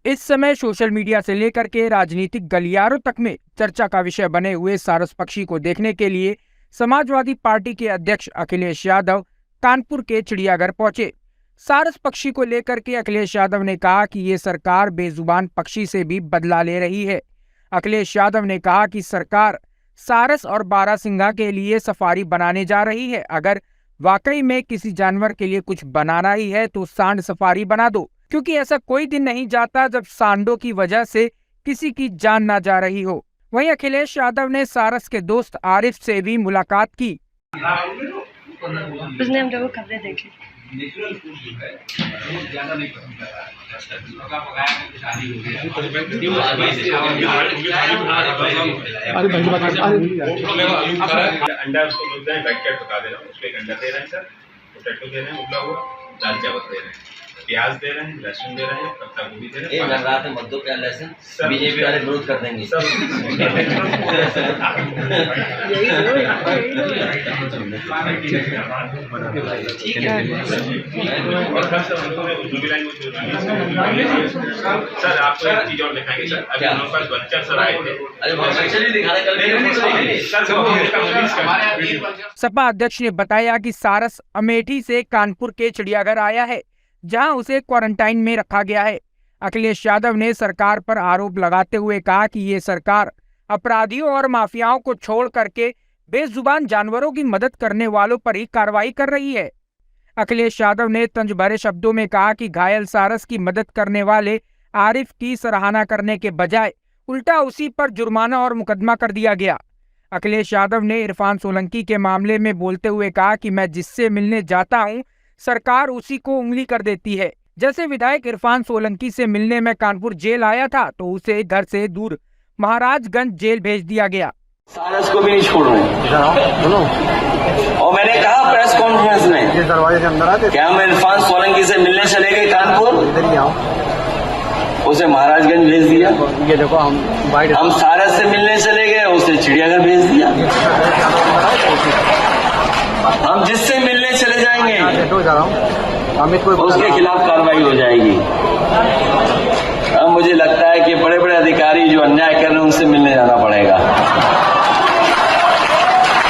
इस समय social media से लेकर के राजनीतिक गलियारों तक में चर्चा का विषय बने हुए सारस पक्षी को देखने के लिए समाजवादी पार्टी के अध्यक्ष अखिलेश यादव कानपुर के चिड़ियाघर पहुंचे। सारस पक्षी को लेकर के अखिलेश यादव ने कहा कि ये सरकार बेजुबान पक्षी से भी बदला ले रही है। अखिलेश यादव ने कहा कि सरकार सारस और बारहसिंगा के लिए सफारी बनाने जा रही है। अगर वाकई में किसी जानवर के लिए कुछ बनाना ही है तो सांड सफारी बना दो, क्योंकि ऐसा कोई दिन नहीं जाता जब सांडों की वजह से किसी की जान ना जा रही हो। वहीं अखिलेश यादव ने सारस के दोस्त आरिफ से भी मुलाकात की। उसने हम लोग खबरें देखी। नेचुरल फूड जो है वो ज्यादा नहीं पसंद कर रहा है। पका पकाया में शादी हो गया। अंडा उसको बोलते हैं बैक पका देना, उसको एक अंडा दे रहे हैं सर, पोटैटो दे रहे हैं उबला हुआ, दाल चावल दे रहे हैं, प्याज दे रहे हैं, लहसुन दे रहे हैं, पत्ता गोभी दे रहे हैं। रात में मत दो क्या लहसुन, बीजेपी वाले विरोध कर देंगे। सर आपको एक चीज और दिखाएंगे सर, अभी हमारे पास बच्चा सर आए थे। सपा अध्यक्ष ने बताया कि सारस अमेठी से कानपुर के चिड़ियाघर आया है, जहां उसे क्वारंटाइन में रखा गया है। अखिलेश यादव ने सरकार पर आरोप लगाते हुए कहा कि ये सरकार अपराधियों और माफियाओं को छोड़ करके बेजुबान जानवरों की मदद करने वालों पर ही कार्रवाई कर रही है। अखिलेश यादव ने तंज भरे शब्दों में कहा कि घायल सारस की मदद करने वाले आरिफ की सराहना करने के बजाय उल्टा उसी पर जुर्माना और मुकदमा कर दिया गया। अखिलेश यादव ने इरफान सोलंकी के मामले में बोलते हुए कहा कि मैं जिससे मिलने जाता हूं सरकार उसी को उंगली कर देती है। जैसे विधायक इरफान सोलंकी से मिलने में कानपुर जेल आया था तो उसे घर से दूर महाराजगंज जेल भेज दिया गया। सारस को भी नहीं छोड़ रहे। और मैंने कहा प्रेस कॉन्फ्रेंस में, दरवाजे के अंदर आते क्या हम इरफान सोलंकी से मिलने चले गए कानपुर, इधर ही आओ, उसे महाराजगंज भेज दिया। ये देखो हम सारस से मिलने चले गए, उसे चिड़ियाघर भेज दिया। हम जिससे मिलने चले जाएंगे उसके खिलाफ कार्रवाई हो जाएगी। अब मुझे लगता है कि बड़े बड़े अधिकारी जो अन्याय कर रहे हैं उनसे मिलने जाना पड़ेगा।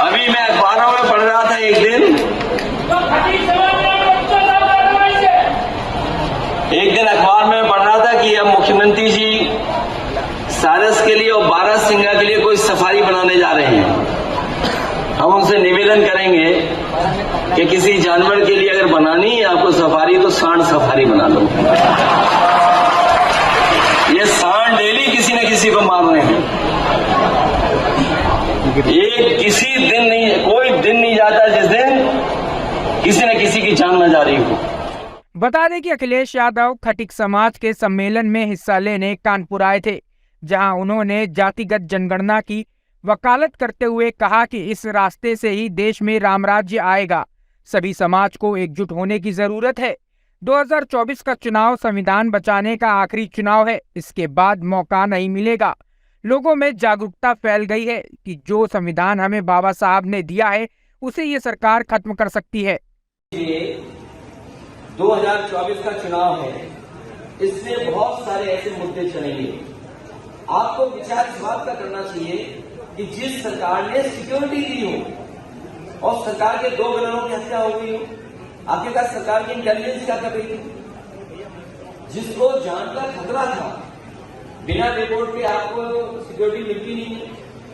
अभी मैं अखबारों में पढ़ रहा था एक दिन अखबार में पढ़ रहा था कि अब मुख्यमंत्री जी सारस के लिए और बारहसिंगा के लिए कोई सफारी बनाने जा रहे हैं। हम उनसे निवेदन करेंगे कि किसी जानवर के लिए अगर बनानी है आपको सफारी तो सांड सफारी बना लो। ये सांड डेली किसी न किसी को मार रहे हैं। ये किसी दिन नहीं, कोई दिन नहीं जाता जिस दिन किसी न किसी की जान न जा रही हो। बता दें कि अखिलेश यादव खटिक समाज के सम्मेलन में हिस्सा लेने कानपुर आए थे, जहां उन्होंने जातिगत जनगणना की वकालत करते हुए कहा कि इस रास्ते से ही देश में रामराज्य आएगा। सभी समाज को एकजुट होने की जरूरत है। 2024 का चुनाव संविधान बचाने का आखिरी चुनाव है, इसके बाद मौका नहीं मिलेगा। लोगों में जागरूकता फैल गई है कि जो संविधान हमें बाबा साहब ने दिया है उसे ये सरकार खत्म कर सकती है। 2024 का चुनाव है, इसमें बहुत सारे ऐसे मुद्दे चलेंगे। आपको विचार इस बात का करना चाहिए कि जिस सरकार ने सिक्योरिटी दी हो और सरकार के 2 गवर्नरों की हत्या हो गई हो, आपके पास सरकार की इंटेलिजेंस क्या कर रही थी? जिसको जान का खतरा था, बिना रिपोर्ट के आपको सिक्योरिटी मिलती नहीं है।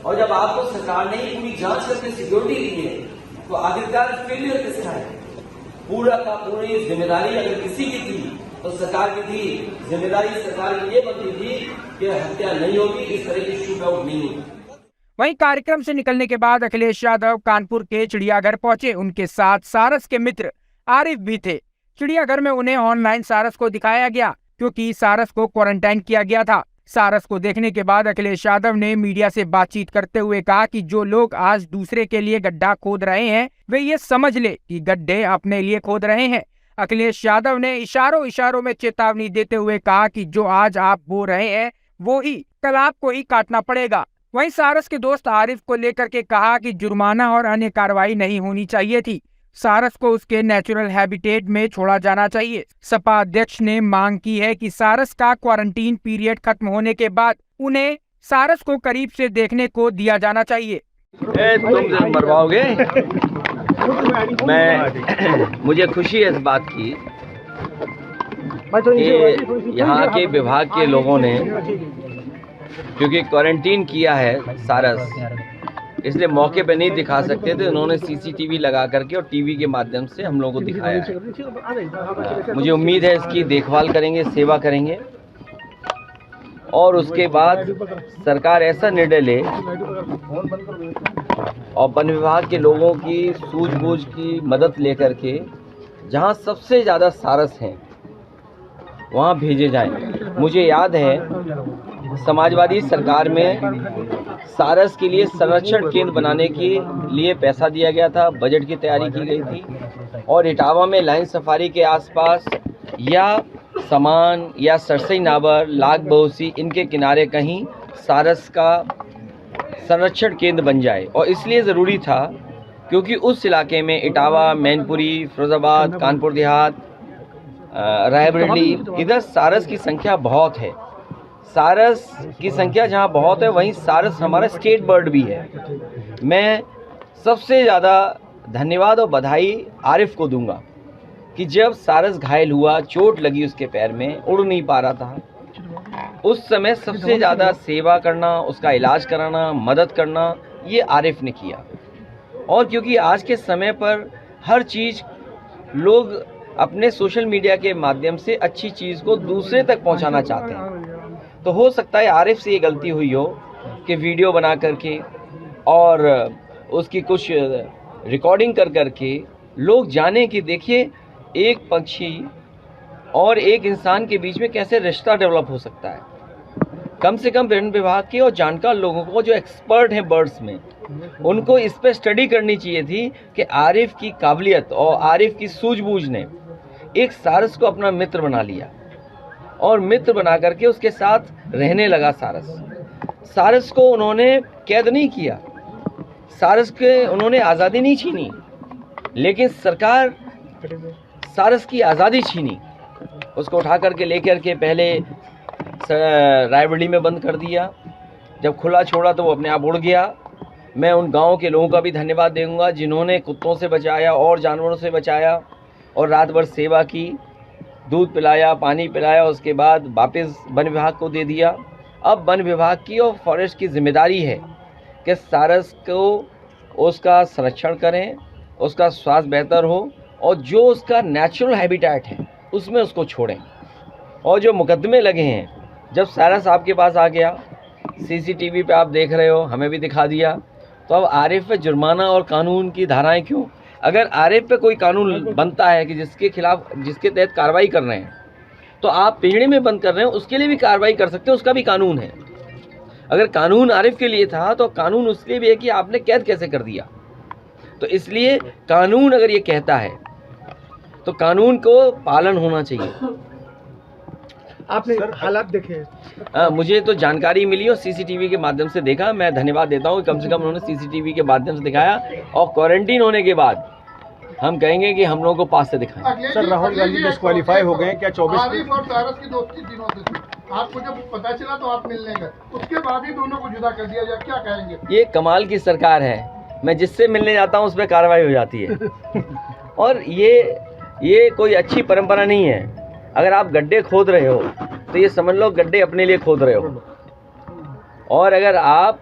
और जब आपको सरकार ने पूरी जांच करके सिक्योरिटी दी है तो आखिरकार फेलियर किसका है? पूरा का पूरी जिम्मेदारी अगर किसी की थी तो सरकार की थी। जिम्मेदारी सरकार की ये बनती थी कि हत्या नहीं होगी, इस तरह की शूट आउट नहीं होगी। वहीं कार्यक्रम से निकलने के बाद अखिलेश यादव कानपुर के चिड़ियाघर पहुंचे। उनके साथ सारस के मित्र आरिफ भी थे। चिड़ियाघर में उन्हें ऑनलाइन सारस को दिखाया गया, क्योंकि सारस को क्वारंटाइन किया गया था। सारस को देखने के बाद अखिलेश यादव ने मीडिया से बातचीत करते हुए कहा कि जो लोग आज दूसरे के लिए गड्ढा खोद रहे हैं वे ये समझ ले कि गड्ढे अपने लिए खोद रहे हैं। अखिलेश यादव ने इशारों में चेतावनी देते हुए कहा कि जो आज आप बो रहे हैं वो ही कल आपको ही काटना पड़ेगा। वहीं सारस के दोस्त आरिफ को लेकर के कहा कि जुर्माना और अन्य कार्रवाई नहीं होनी चाहिए थी। सारस को उसके नेचुरल हैबिटेट में छोड़ा जाना चाहिए। सपा अध्यक्ष ने मांग की है कि सारस का क्वारंटीन पीरियड खत्म होने के बाद उन्हें सारस को करीब से देखने को दिया जाना चाहिए। तुम मरवाओगे? मुझे खुशी है इस बात की कि यहाँ के विभाग के लोगों ने, क्योंकि क्वारंटीन किया है सारस, इसलिए मौके पे नहीं दिखा सकते थे, उन्होंने सीसीटीवी लगा करके और टीवी के माध्यम से हम लोगों को दिखाया है। मुझे उम्मीद है इसकी देखभाल करेंगे, सेवा करेंगे और उसके बाद सरकार ऐसा निर्णय ले और वन विभाग के लोगों की सूझबूझ की मदद लेकर के जहाँ सबसे ज़्यादा सारस हैं वहाँ भेजे जाएं। मुझे याद है समाजवादी सरकार में सारस के लिए संरक्षण केंद्र बनाने के लिए पैसा दिया गया था, बजट की तैयारी की गई थी और इटावा में लाइन सफारी के आसपास या समान या सरसई नाबर, लाख बहुसी, इनके किनारे कहीं सारस का संरक्षण केंद्र बन जाए। और इसलिए ज़रूरी था क्योंकि उस इलाके में इटावा, मैनपुरी, फिरोजाबाद, कानपुर देहात, रायबरेली, इधर सारस की संख्या बहुत है। सारस की संख्या जहाँ बहुत है वहीं सारस हमारा स्टेट बर्ड भी है। मैं सबसे ज़्यादा धन्यवाद और बधाई आरिफ को दूंगा कि जब सारस घायल हुआ, चोट लगी उसके पैर में, उड़ नहीं पा रहा था, उस समय सबसे ज़्यादा सेवा करना, उसका इलाज कराना, मदद करना, ये आरिफ ने किया। और क्योंकि आज के समय पर हर चीज़ लोग अपने सोशल मीडिया के माध्यम से अच्छी चीज़ को दूसरे तक पहुंचाना चाहते हैं, तो हो सकता है आरिफ से ये गलती हुई हो कि वीडियो बना करके और उसकी कुछ रिकॉर्डिंग कर करके लोग जाने कि देखिए एक पक्षी और एक इंसान के बीच में कैसे रिश्ता डेवलप हो सकता है। कम से कम वन विभाग के और जानकार लोगों को, जो एक्सपर्ट हैं बर्ड्स में, उनको इस पर स्टडी करनी चाहिए थी कि आरिफ की काबिलियत और आरिफ की सूझबूझ ने एक सारस को अपना मित्र बना लिया और मित्र बना करके उसके साथ रहने लगा। सारस को उन्होंने कैद नहीं किया, सारस के उन्होंने आज़ादी नहीं छीनी, लेकिन सरकार सारस की आज़ादी छीनी। उसको उठा करके लेकर के पहले रायबरेली में बंद कर दिया, जब खुला छोड़ा तो वो अपने आप उड़ गया। मैं उन गांव के लोगों का भी धन्यवाद दूंगा जिन्होंने कुत्तों से बचाया और जानवरों से बचाया और रात भर सेवा की, दूध पिलाया, पानी पिलाया, उसके बाद वापस वन विभाग को दे दिया। अब वन विभाग की और फॉरेस्ट की जिम्मेदारी है कि सारस को उसका संरक्षण करें, उसका स्वास्थ्य बेहतर हो और जो उसका नेचुरल हैबिटेट है उसमें उसको छोड़ें। और जो मुकदमे लगे हैं, जब सारस आपके पास आ गया, सीसीटीवी पे आप देख रहे हो, हमें भी दिखा दिया, तो अब आरिफ पे जुर्माना और कानून की धाराएं क्यों? अगर आरिफ पे कोई कानून बनता है कि जिसके खिलाफ, जिसके तहत कार्रवाई कर रहे हैं, तो आप पिंजड़े में बंद कर रहे हैं, उसके लिए भी कार्रवाई कर सकते हैं, उसका भी कानून है। अगर कानून आरिफ के लिए था तो कानून उसके लिए भी है कि आपने कैद कैसे कर दिया। तो इसलिए कानून अगर ये कहता है तो कानून को पालन होना चाहिए। आपने हालात देखे? मुझे तो जानकारी मिली और सीसीटीवी के माध्यम से देखा। मैं धन्यवाद देता हूँ कि कम से कम उन्होंने सीसीटीवी के माध्यम से दिखाया और क्वारंटीन होने के बाद हम कहेंगे कि हम लोगों को पास से दिखाएं। सर, राहुल गांधी डिस्क्वालीफाई हो गए क्या? 24 आरिफ और सारस की दोस्ती दिनों से थी, आपको जब पता चला तो आप मिलने गए, उसके बाद ही दोनों को जुदा कर दिया जाए, क्या कहेंगे? ये कमाल की सरकार है, मैं जिससे मिलने जाता हूँ उस पर कार्रवाई हो जाती है। और ये कोई अच्छी परंपरा नहीं है। अगर आप गड्ढे खोद रहे हो तो ये समझ लो गड्ढे अपने लिए खोद रहे हो, और अगर आप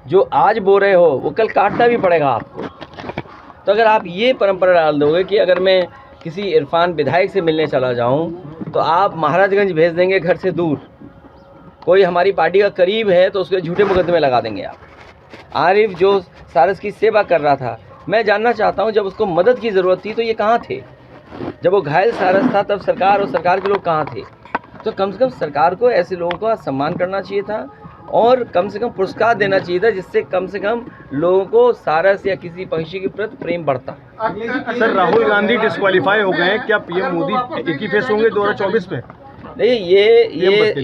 जो आज बो रहे हो वो कल काटना भी पड़ेगा आपको। तो अगर आप ये परंपरा डाल दोगे कि अगर मैं किसी इरफान विधायक से मिलने चला जाऊं तो आप महाराजगंज भेज देंगे घर से दूर, कोई हमारी पार्टी का करीब है तो उसके झूठे मुकदमे लगा देंगे आप। आरिफ जो सारस की सेवा कर रहा था, मैं जानना चाहता हूं जब उसको मदद की ज़रूरत थी तो ये कहाँ थे? जब वो घायल सारस था तब सरकार और सरकार के लोग कहाँ थे? तो कम से कम सरकार को ऐसे लोगों का सम्मान करना चाहिए था और कम से कम पुरस्कार देना चाहिए था, जिससे कम से कम लोगों को सारस या किसी पक्षी के प्रति प्रेम बढ़ता। सर, राहुल गांधी डिस्क्वालीफाई हो गए, क्या पीएम मोदी एक ही फेस होंगे 2024 में? नहीं,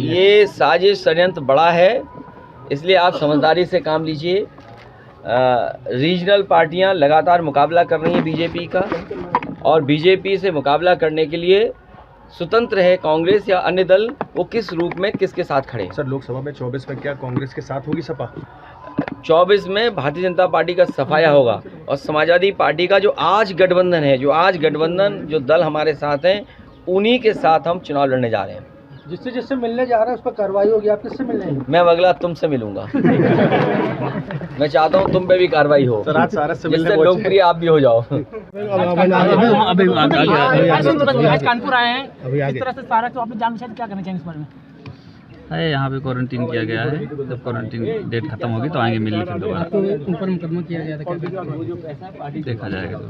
ये साजिश षड्यंत्र बड़ा है, इसलिए आप समझदारी से काम लीजिए। रीजनल पार्टियां लगातार मुकाबला कर रही हैं बीजेपी का, और बीजेपी से मुकाबला करने के लिए स्वतंत्र है कांग्रेस या अन्य दल वो किस रूप में किसके साथ खड़े हैं। सर लोकसभा में 24 में क्या कांग्रेस के साथ होगी सपा? 24 में भारतीय जनता पार्टी का सफाया होगा, और समाजवादी पार्टी का जो आज गठबंधन जो दल हमारे साथ हैं उन्हीं के साथ हम चुनाव लड़ने जा रहे हैं। जिससे मिलने जा रहे हैं उस पर कार्रवाई होगी, आप किससे मिलने हैं? मैं अगला तुमसे मिलूंगा। मैं चाहता हूँ तुम पे भी कार्रवाई हो, सर आज सारस से मिलने जिससे लोकप्रिय आप भी हो जाओ। आज कानपुर आए हैं, इस तरह से सारा तो आपने जान क्या करना चाहिए इस बारे में? है यहाँ पे क्वारंटीन किया गया है, जब क्वारंटीन डेट खत्म होगी तो आएंगे मिलने फिर दोबारा। ऊपर मुकदमा किया गया था, क्या देखा जाएगा तो।